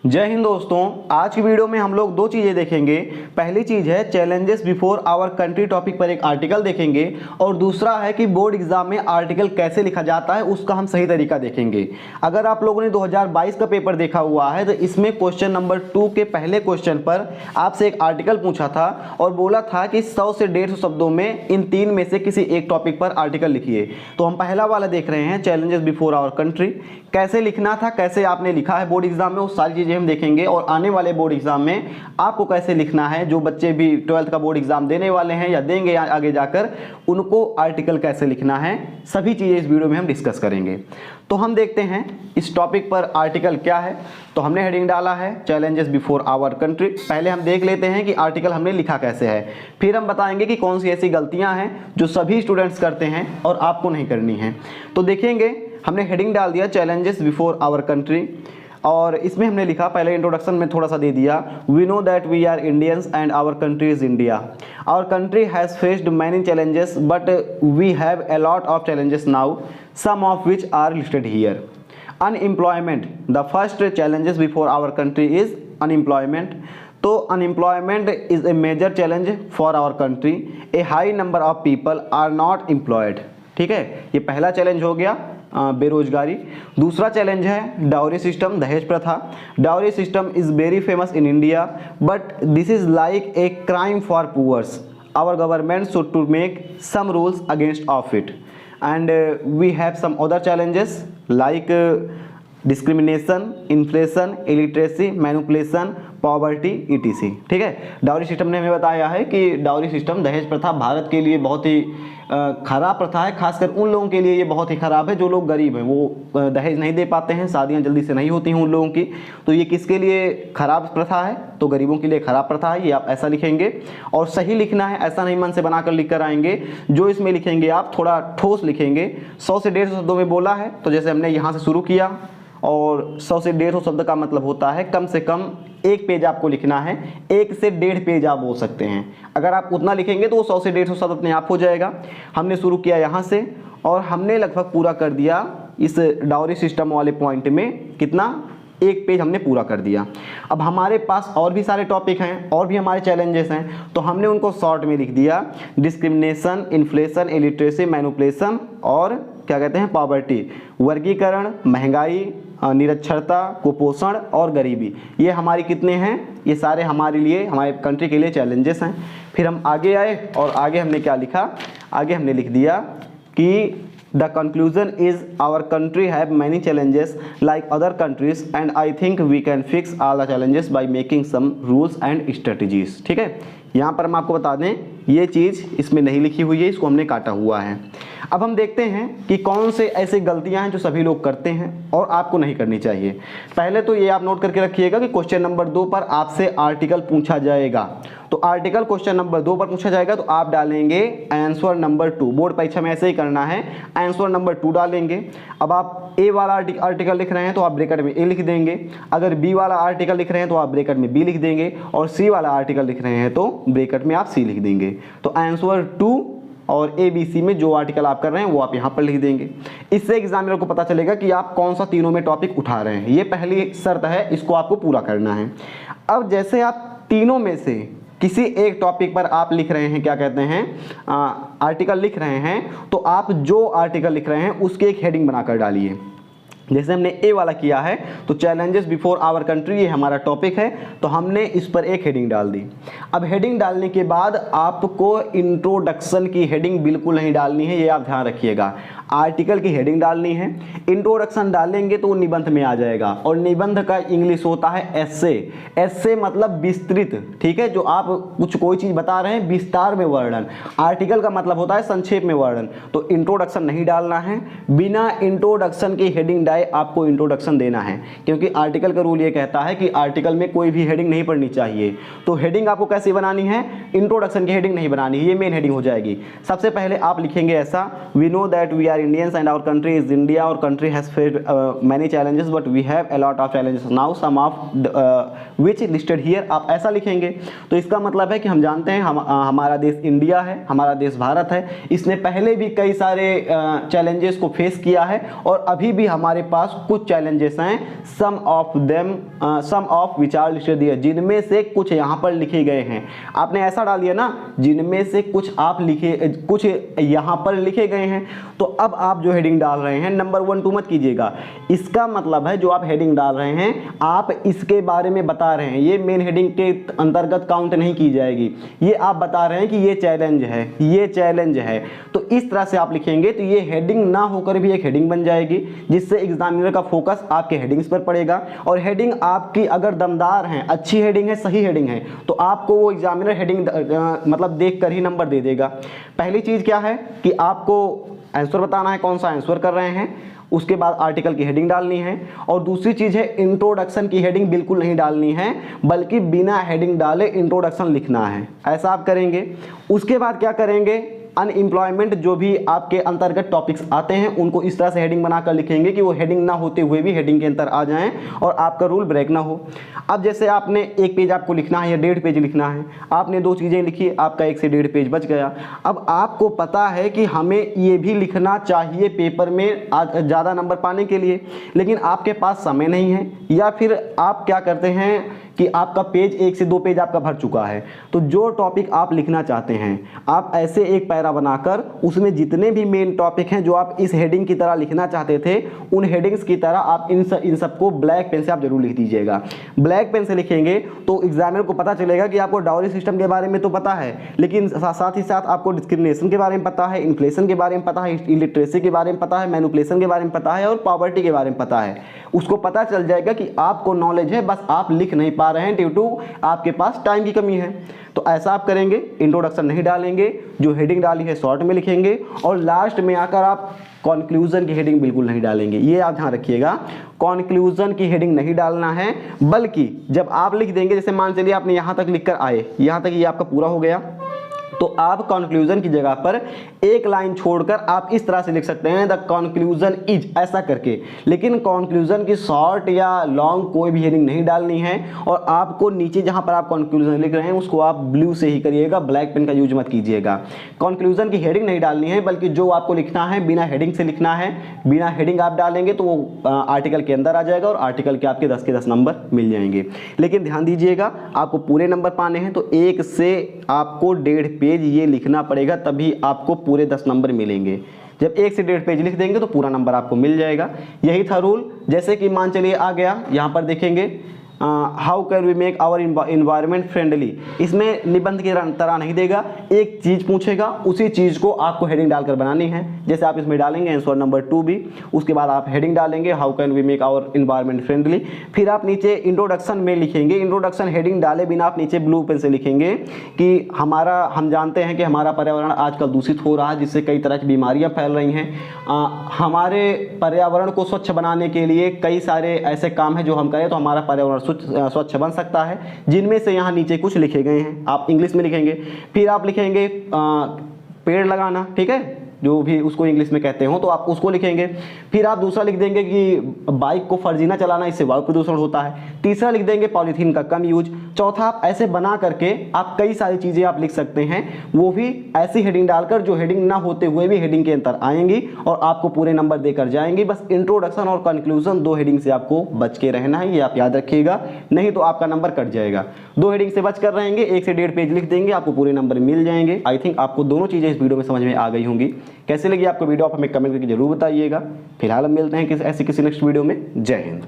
जय हिंद दोस्तों। आज की वीडियो में हम लोग दो चीज़ें देखेंगे। पहली चीज़ है challenges before our country topic पर एक आर्टिकल देखेंगे और दूसरा है कि बोर्ड एग्जाम में आर्टिकल कैसे लिखा जाता है उसका हम सही तरीका देखेंगे। अगर आप लोगों ने 2022 का पेपर देखा हुआ है तो इसमें क्वेश्चन नंबर 2 के पहले क्वेश्चन पर आपसे एक आर्टिकल पूछा था और बोला था कि 100 से 150 शब्दों में इन तीन में से किसी एक टॉपिक पर आर्टिकल लिखिए। तो हम पहला वाला देख रहे हैं चैलेंजेस बिफोर आवर कंट्री। कैसे लिखना था, कैसे आपने लिखा है बोर्ड एग्जाम में, वो सारी चीज़ें हम देखेंगे और आने वाले बोर्ड एग्जाम में आपको कैसे लिखना है। जो बच्चे भी 12th का बोर्ड एग्जाम देने वाले हैं या देंगे आगे जाकर, उनको आर्टिकल कैसे लिखना है, सभी चीज़ें इस वीडियो में हम डिस्कस करेंगे। तो हम देखते हैं इस टॉपिक पर आर्टिकल क्या है। तो हमने हेडिंग डाला है चैलेंजेस बिफोर आवर कंट्री। पहले हम देख लेते हैं कि आर्टिकल हमने लिखा कैसे है, फिर हम बताएंगे कि कौन सी ऐसी गलतियां हैं जो सभी स्टूडेंट्स करते हैं और आपको नहीं करनी है। तो देखेंगे, हमने हेडिंग डाल दिया चैलेंजेस बिफोर आवर कंट्री और इसमें हमने लिखा, पहले इंट्रोडक्शन में थोड़ा सा दे दिया, we know that we are Indians and our country is India. Our country has faced many challenges but we have a lot of challenges now, some of which are listed here. Unemployment, the first challenges before our country is unemployment. तो unemployment is a major challenge for our country. A high number of people are not employed. ठीक है, ये पहला challenge हो गया बेरोजगारी। दूसरा challenge है डाउरी सिस्टम, दहेज प्रथा। Dowry system is very famous in India but this is like a crime for poors. Our government should to make some rules against of it and we have some other challenges like discrimination, inflation, illiteracy, manipulation, poverty, etc. ठीक है, dowry system ने हमें बताया है कि dowry system, दहेज प्रथा भारत के लिए बहुत ही खराब प्रथा है। खासकर उन लोगों के लिए ये बहुत ही खराब है जो लोग गरीब हैं, वो दहेज नहीं दे पाते हैं, शादियां जल्दी से नहीं होती हैं उन लोगों की। तो ये किसके लिए खराब प्रथा है? तो गरीबों के लिए खराब प्रथा है। ये आप ऐसा लिखेंगे और सही लिखना है, ऐसा नहीं मन से बनाकर लिख कर आएंगे। जो इसमें लिखेंगे आप थोड़ा ठोस लिखेंगे। 100 से 150 शब्दों में बोला है, तो जैसे हमने यहाँ से शुरू किया और 100 से 150 शब्द का मतलब होता है कम से कम एक पेज आपको लिखना है, 1 से 1.5 पेज आप बोल सकते हैं। अगर आप उतना लिखेंगे तो वो 100 से 150 शब्द अपने आप हो जाएगा। हमने शुरू किया यहाँ से और हमने लगभग पूरा कर दिया इस डाउरी सिस्टम वाले पॉइंट में। कितना? एक पेज हमने पूरा कर दिया। अब हमारे पास और भी सारे टॉपिक हैं और भी हमारे चैलेंजेस हैं, तो हमने उनको शॉर्ट में लिख दिया, डिस्क्रिमिनेशन, इन्फ्लेशन, इलिटरेसी, मैनिपुलेशन और क्या कहते हैं पॉवर्टी, वर्गीकरण, महंगाई, निरक्षरता, कुपोषण और गरीबी। ये हमारी कितने हैं? ये सारे हमारे लिए, हमारे कंट्री के लिए चैलेंजेस हैं। फिर हम आगे आए और आगे हमने क्या लिखा? आगे हमने लिख दिया कि The conclusion is our country have many challenges like other countries and I think we can fix all the challenges by making some rules and strategies। ठीक है, यहाँ पर हम आपको बता दें ये चीज़ इसमें नहीं लिखी हुई है, इसको हमने काटा हुआ है। अब हम देखते हैं कि कौन से ऐसे गलतियां हैं जो सभी लोग करते हैं और आपको नहीं करनी चाहिए। पहले तो ये आप नोट करके रखिएगा कि क्वेश्चन नंबर 2 पर आपसे आर्टिकल पूछा जाएगा। तो आर्टिकल क्वेश्चन नंबर 2 पर पूछा जाएगा तो आप डालेंगे आंसर नंबर 2। बोर्ड परीक्षा में ऐसे ही करना है, आंसर नंबर 2 डालेंगे। अब आप ए वाला आर्टिकल लिख रहे हैं तो आप ब्रैकेट में ए लिख देंगे, अगर बी वाला आर्टिकल लिख रहे हैं तो आप ब्रैकेट में बी लिख देंगे और सी वाला आर्टिकल लिख रहे हैं तो ब्रैकेट में आप सी लिख देंगे। तो आंसर 2 और ए बी सी में जो आर्टिकल आप कर रहे हैं वो आप यहाँ पर लिख देंगे। इससे एग्जामिनर को पता चलेगा कि आप कौन सा तीनों में टॉपिक उठा रहे हैं। ये पहली शर्त है, इसको आपको पूरा करना है। अब जैसे आप तीनों में से किसी एक टॉपिक पर आप लिख रहे हैं, क्या कहते हैं, आर्टिकल लिख रहे हैं, तो आप जो आर्टिकल लिख रहे हैं उसकी एक हेडिंग बनाकर डालिए। जैसे हमने ए वाला किया है तो चैलेंजेस बिफोर आवर कंट्री ये हमारा टॉपिक है, तो हमने इस पर एक हेडिंग डाल दी। अब हेडिंग डालने के बाद आपको इंट्रोडक्शन की हेडिंग बिल्कुल नहीं डालनी है, ये आप ध्यान रखिएगा। आर्टिकल की हेडिंग डालनी है, इंट्रोडक्शन डालेंगे तो वो निबंध में आ जाएगा और निबंध का इंग्लिश होता है एस्से। एस्से मतलब विस्तृत, ठीक है, जो आप कुछ कोई चीज़ बता रहे हैं विस्तार में वर्णन। आर्टिकल का मतलब होता है संक्षेप में वर्णन। तो इंट्रोडक्शन नहीं डालना है, बिना इंट्रोडक्शन की हेडिंग डाले आपको इंट्रोडक्शन देना है, क्योंकि आर्टिकल का रूल ये कहता है कि आर्टिकल में कोई भी हेडिंग नहीं पढ़नी चाहिए। तो हेडिंग आपको कैसी बनानी है? इंट्रोडक्शन की हेडिंग नहीं बनानी है, ये मेन हेडिंग हो जाएगी। सबसे पहले आप लिखेंगे ऐसा, we know that we are are Indians and our country is India, our country has faced many challenges but we have a lot of challenges now, some of which listed here. आप ऐसा लिखेंगे तो इसका मतलब है कि हम जानते हैं हमारा देश इंडिया है, हमारा देश भारत है, इसने पहले भी कई सारे चैलेंजेस को फेस किया है और अभी भी हमारे पास कुछ चैलेंजेस हैं, some of which are listed here, जिनमें से कुछ यहाँ पर लिखे गए हैं। आपने ऐसा डाल दिया ना, जिनमें से कुछ कुछ यहाँ पर लिखे गए हैं, तो अब आप जो हेडिंग डाल रहे हैं नंबर 1 2 मत कीजिएगा। इसका मतलब है जो आप हेडिंग डाल रहे हैं आप इसके बारे में बता रहे हैं, ये मेन हेडिंग के अंतर्गत काउंट नहीं की जाएगी, ये आप बता रहे हैं कि ये चैलेंज है, ये चैलेंज है। तो इस तरह से आप लिखेंगे तो ये हेडिंग ना होकर भी एक हेडिंग बन जाएगी, जिससे एग्जामिनर का फोकस आपके हेडिंग्स पर पड़ेगा। और हेडिंग आपकी अगर दमदार है, अच्छी हेडिंग है, सही हेडिंग है, तो आपको वो एग्जामिनर हेडिंग मतलब देख कर ही नंबर दे देगा। पहली चीज क्या है कि आपको आंसर बताना है, कौन सा आंसर कर रहे हैं, उसके बाद आर्टिकल की हेडिंग डालनी है, और दूसरी चीज है इंट्रोडक्शन की हेडिंग बिल्कुल नहीं डालनी है, बल्कि बिना हेडिंग डाले इंट्रोडक्शन लिखना है। ऐसा आप करेंगे। उसके बाद क्या करेंगे, अनएम्प्लॉयमेंट जो भी आपके अंतर्गत टॉपिक्स आते हैं उनको इस तरह से हेडिंग बनाकर लिखेंगे कि वो हेडिंग ना होते हुए भी हेडिंग के अंदर आ जाएं और आपका रूल ब्रेक ना हो। अब जैसे आपने 1 पेज आपको लिखना है या 1.5 पेज लिखना है, आपने 2 चीज़ें लिखी, आपका 1 से 1.5 पेज बच गया। अब आपको पता है कि हमें ये भी लिखना चाहिए पेपर में ज़्यादा नंबर पाने के लिए, लेकिन आपके पास समय नहीं है, या फिर आप क्या करते हैं कि आपका पेज 1 से 2 पेज आपका भर चुका है। तो जो टॉपिक आप लिखना चाहते हैं आप ऐसे एक पैरा बनाकर उसमें जितने भी मेन टॉपिक हैं जो आप इस हेडिंग की तरह लिखना चाहते थे, उन हेडिंग्स की तरह आप इन सबको ब्लैक पेन से आप जरूर लिख दीजिएगा। ब्लैक पेन से लिखेंगे तो एग्जामिनर को पता चलेगा कि आपको डाउरी सिस्टम के बारे में तो पता है, लेकिन साथ ही साथ आपको डिस्क्रिमिनेशन के बारे में पता है, इन्फ्लेशन के बारे में पता है, इलिटरेसी के बारे में पता है, मैनिपुलेशन के बारे में पता है, और पॉवर्टी के बारे में पता है। उसको पता चल जाएगा कि आपको नॉलेज है, बस आप लिख नहीं पा रहे हैं ड्यू टू आपके पास टाइम की कमी है। तो ऐसा आप करेंगे, इंट्रोडक्शन नहीं डालेंगे, जो हेडिंग डाली है शॉर्ट में लिखेंगे, और लास्ट में आकर आप कंक्लूजन की हेडिंग बिल्कुल नहीं डालेंगे। ये आप ध्यान रखिएगा, कंक्लूजन की हेडिंग नहीं डालना है, बल्कि जब आप लिख देंगे, जैसे मान चलिए आपने यहाँ तक लिख कर आए, यहाँ तक ये आपका पूरा हो गया, तो आप कंक्लूजन की जगह पर एक लाइन छोड़कर आप इस तरह से लिख सकते हैं, द कंक्लूजन इज, ऐसा करके। लेकिन कंक्लूजन की शॉर्ट या लॉन्ग कोई भी हेडिंग नहीं डालनी है, और आपको नीचे जहां पर आप कंक्लूजन लिख रहे हैं उसको आप ब्लू से ही करिएगा, ब्लैक पेन का यूज मत कीजिएगा। कंक्लूजन की हेडिंग नहीं डालनी है, बल्कि जो आपको लिखना है बिना हेडिंग से लिखना है। बिना हेडिंग आप डालेंगे तो वो आर्टिकल के अंदर आ जाएगा और आर्टिकल के आपके 10 के 10 नंबर मिल जाएंगे। लेकिन ध्यान दीजिएगा, आपको पूरे नंबर पाने हैं तो 1 से आपको 1.5 पेज ये लिखना पड़ेगा, तभी आपको पूरे 10 नंबर मिलेंगे। जब 1 से 1.5 पेज लिख देंगे तो पूरा नंबर आपको मिल जाएगा। यही था रूल। जैसे कि मान चलिए आ गया, यहाँ पर देखेंगे how can we make our environment friendly. इसमें निबंध की तरह नहीं देगा, एक चीज पूछेगा, उसी चीज को आपको हेडिंग डालकर बनानी है। जैसे आप इसमें डालेंगे आंसर नंबर 2 भी, उसके बाद आप हेडिंग डालेंगे how can we make our environment friendly. फिर आप नीचे इंट्रोडक्शन में लिखेंगे, इंट्रोडक्शन हेडिंग डाले बिना आप नीचे ब्लू पेन से लिखेंगे कि हम जानते हैं कि हमारा पर्यावरण आजकल दूषित हो रहा है, जिससे कई तरह की बीमारियां फैल रही हैं। हमारे पर्यावरण को स्वच्छ बनाने के लिए कई सारे ऐसे काम हैं जो हम करें तो हमारा पर्यावरण स्वच्छ बन सकता है, जिनमें से यहाँ नीचे कुछ लिखे गए हैं। आप इंग्लिश में लिखेंगे, फिर आप लिखेंगे पेड़ लगाना, ठीक है, जो भी उसको इंग्लिश में कहते हो तो आप उसको लिखेंगे। फिर आप दूसरा लिख देंगे कि बाइक को फर्जीना चलाना, इससे वायु प्रदूषण होता है। तीसरा लिख देंगे पॉलीथीन का कम यूज। चौथा, आप ऐसे बना करके आप कई सारी चीज़ें आप लिख सकते हैं, वो भी ऐसी हेडिंग डालकर जो हेडिंग ना होते हुए भी हेडिंग के अंदर आएंगी और आपको पूरे नंबर देकर जाएंगी। बस इंट्रोडक्शन और कंक्लूजन 2 हेडिंग से आपको बच के रहना है, ये आप याद रखिएगा, नहीं तो आपका नंबर कट जाएगा। 2 हेडिंग से बच कर रहेंगे, 1 से 1.5 पेज लिख देंगे, आपको पूरे नंबर मिल जाएंगे। आई थिंक आपको दोनों चीज़ें इस वीडियो में समझ में आ गई होंगी। कैसे लगी आपको वीडियो आप हमें कमेंट करके जरूर बताइएगा। फिलहाल हम मिलते हैं ऐसी किसी नेक्स्ट वीडियो में। जय हिंद।